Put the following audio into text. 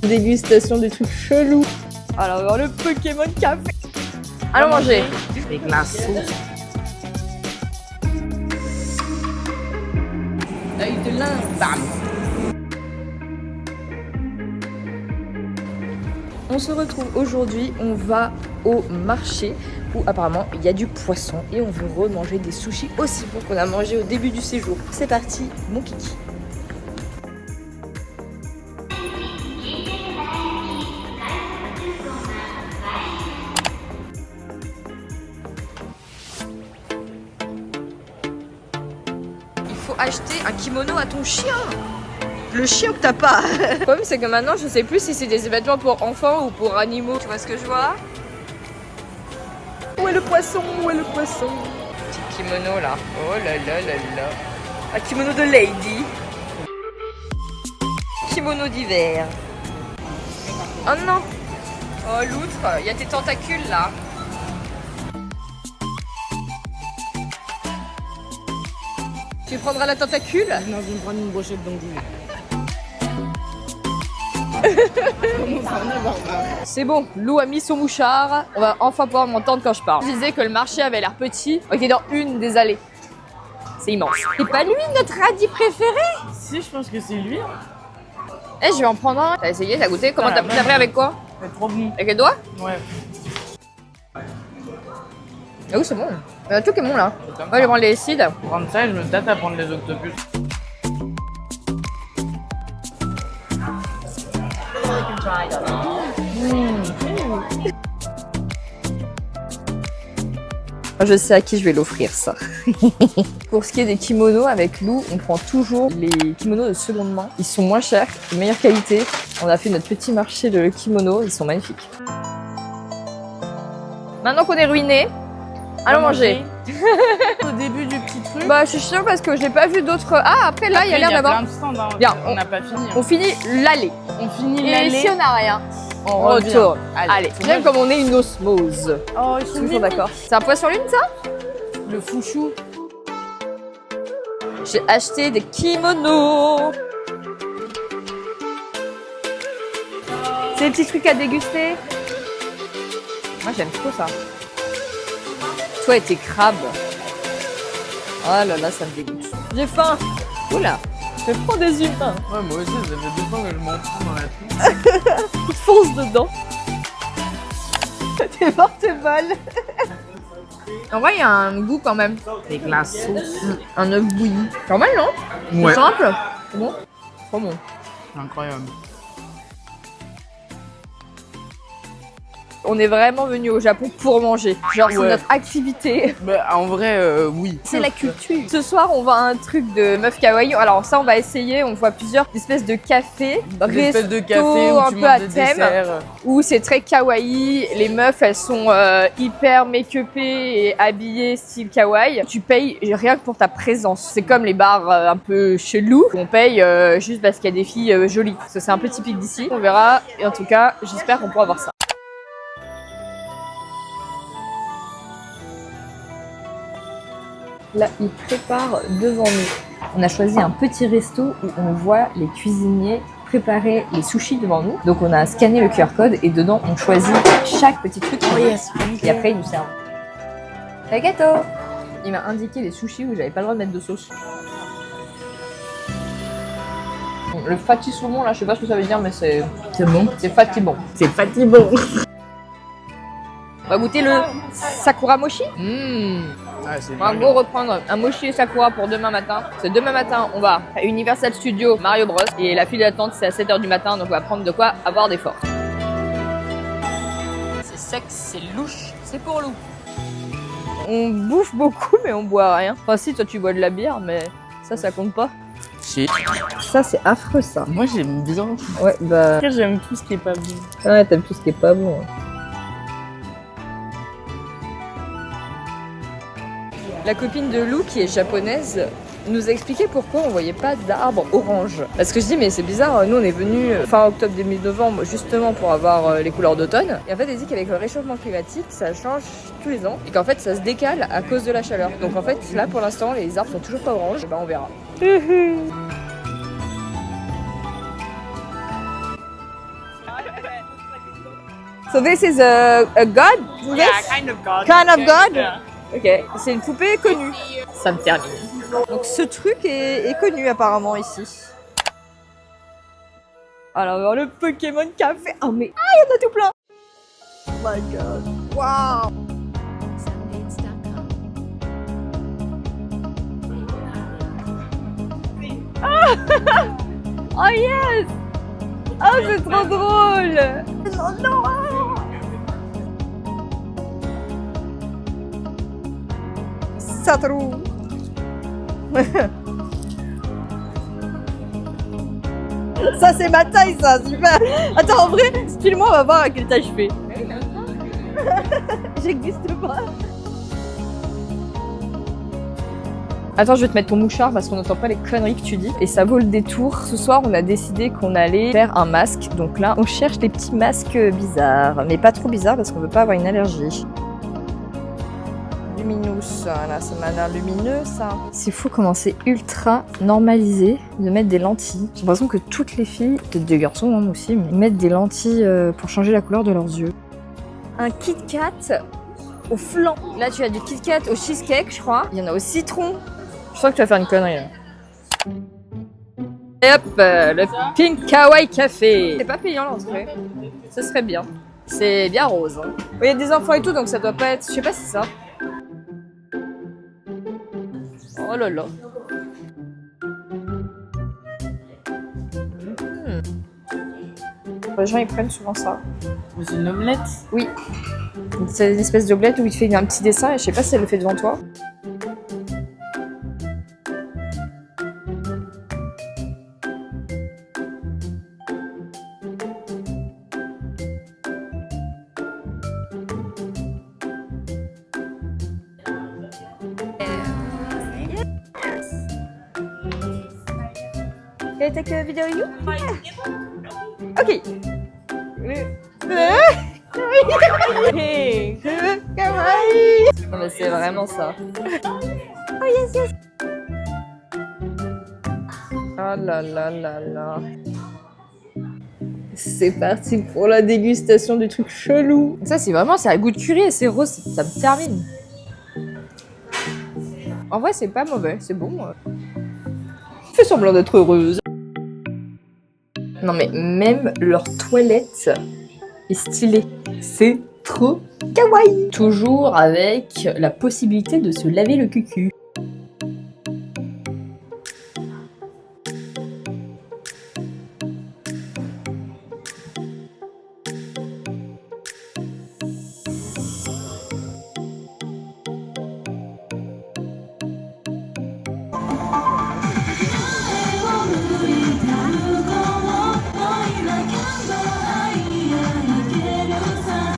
Dégustation des trucs chelous. Alors le Pokémon Café. Allons manger. Des glaçons. Œil de lin. Bam. On se retrouve aujourd'hui, on va au marché où apparemment il y a du poisson et on veut remanger des sushis aussi bons qu'on a mangé au début du séjour. C'est parti, mon kiki. Il faut acheter un kimono à ton chien. Le chien que t'as pas. Le problème c'est que maintenant je sais plus si c'est des vêtements pour enfants ou pour animaux. Tu vois ce que je vois? Où est le poisson? Où est le poisson? Petit kimono là. Oh là là là là. Un kimono de lady. Kimono d'hiver. Oh non. Oh l'outre, il y a tes tentacules là. Tu prendras la tentacule? Non, je vais me prendre une brochette d'anguille. C'est bon, Lou a mis son mouchard. On va enfin pouvoir m'entendre quand je parle. Je disais que le marché avait l'air petit. Ok, dans une des allées. C'est immense. C'est pas lui notre radis préféré? Si, je pense que c'est lui. Eh, je vais en prendre un. T'as essayé, t'as goûté? Comment t'as pris avec quoi? C'est trop bon. Avec les doigts? Ouais. Ah oui, c'est bon. Il y a tout qui est bon là. C'est comme Ouais, je vais prendre les cides. Pour prendre ça, je me tâte à prendre les octopus. Je sais à qui je vais l'offrir ça. Pour ce qui est des kimonos, avec Lou, on prend toujours les kimonos de seconde main. Ils sont moins chers, de meilleure qualité. On a fait notre petit marché de kimonos, ils sont magnifiques. Maintenant qu'on est ruiné, allons manger. Au début du petit truc. Bah, je suis sûre parce que j'ai pas vu d'autres. Ah, après là, il y a l'air plein d'avoir. de stands, hein. Bien, On n'a pas fini. On finit l'allée. On finit Et l'allée. si on n'a rien, on on revient. retourne. Allez. Allez, j'aime comme on est une osmose. Oh, ils sont Toujours mignons. d'accord. C'est un poisson lune ça? Le fouchou. J'ai acheté des kimonos. C'est des petits trucs à déguster. Moi j'aime trop ça. Toi et tes crabes. Oh là là, ça me dégoûte. J'ai faim. Oula, je prends des humains. Ouais, moi aussi, ça fait 2 fois que je m'en prends dans la tête. Ils foncent dedans. T'es mort, t'es mal. En vrai, il y a un goût quand même. Des glaçons. Un œuf bouilli. Pas mal, non? Ouais. C'est simple. C'est bon? Trop bon. Incroyable. On est vraiment venu au Japon pour manger. Genre, c'est Ouais. notre activité. Bah, en vrai, oui. C'est la culture. Ce soir, on voit un truc de meuf kawaii. Alors ça, on va essayer. On voit plusieurs espèces de cafés, Une espèce de café restos où un tu peu à manges des thème, desserts. où c'est très kawaii. Les meufs, elles sont hyper make-upées et habillées style kawaii. Tu payes rien que pour ta présence. C'est comme les bars un peu chelous. On paye juste parce qu'il y a des filles jolies. Ça, c'est un peu typique d'ici. On verra. Et en tout cas, j'espère qu'on pourra voir ça. Là, ils préparent devant nous. On a choisi un petit resto où on voit les cuisiniers préparer les sushis devant nous. Donc on a scanné le QR code et dedans on choisit chaque petit truc qu'on veut. Et après ils nous servent. Le gâteau. Il m'a indiqué les sushis où j'avais pas le droit de mettre de sauce. Le fatty saumon là, je sais pas ce que ça veut dire mais c'est bon. C'est fatibon. C'est fatigant. On va goûter le Sakura Mochi. Ah, c'est On va en bien. gros reprendre un Mochi et Sakura pour demain matin. C'est demain matin, on va à Universal Studios Mario Bros. Et la file d'attente c'est à 7h du matin, donc on va prendre de quoi avoir des forces. C'est sec, c'est louche, c'est pour Lou. On bouffe beaucoup mais on boit rien. Enfin si, toi tu bois de la bière mais ça compte pas. Si. Ça c'est affreux ça. Moi, j'aime bien. Ouais bah... Après, j'aime tout ce qui est pas bon. Ouais, t'aimes tout ce qui est pas bon. La copine de Lou, qui est japonaise, nous a expliqué pourquoi on voyait pas d'arbres orange. Parce que je dis, mais c'est bizarre, nous on est venus fin octobre, début novembre, justement pour avoir les couleurs d'automne. Et en fait, elle dit qu'avec le réchauffement climatique, ça change tous les ans. Et qu'en fait, ça se décale à cause de la chaleur. Donc en fait, là pour l'instant, les arbres sont toujours pas oranges. Bah on verra. So this is a god? Yeah, kind of god. Kind of god? Yeah. Ok, c'est une poupée connue. Ça me termine. Donc ce truc est connu apparemment ici. Alors le Pokémon Café. Oh mais il y en a tout plein. Oh my god. Wow. Oh yes. Oh c'est trop drôle. Oh non. Ça trouve. Ça c'est ma taille ça, super. Attends en vrai, style-moi, on va voir à quelle taille je fais. J'existe pas. Attends, je vais te mettre ton mouchard parce qu'on n'entend pas les conneries que tu dis. Et ça vaut le détour. Ce soir, on a décidé qu'on allait faire un masque. Donc là, on cherche des petits masques bizarres. Mais pas trop bizarres parce qu'on veut pas avoir une allergie. Luminous, là, ça m'a l'air lumineux ça. C'est fou comment c'est ultra normalisé de mettre des lentilles. J'ai l'impression que toutes les filles, peut-être des garçons hein, aussi, mais mettent des lentilles pour changer la couleur de leurs yeux. Un Kit Kat au flan. Là, tu as du Kit Kat au cheesecake, je crois. Il y en a au citron. Je sens que tu vas faire une connerie là. Et hop, le Pink Kawaii Café. C'est pas payant l'entrée. Ce serait bien. C'est bien rose. Hein. Il y a des enfants et tout, donc ça doit pas être. Je sais pas si c'est ça. Oh là là. Les gens ils prennent souvent ça. C'est une omelette? Oui. C'est une espèce d'omelette où il te fait un petit dessin et je sais pas si elle le fait devant toi. Can I take a video of you? Ok. Non mais c'est vraiment ça. Oh yes yes. Oh là là là là. C'est parti pour la dégustation du truc chelou. Ça c'est vraiment, c'est à goût de curry et c'est rose, ça me termine. En vrai c'est pas mauvais, c'est bon. Fais semblant d'être heureuse. Non mais même leur toilette est stylée. C'est trop kawaii. Toujours avec la possibilité de se laver le cucu.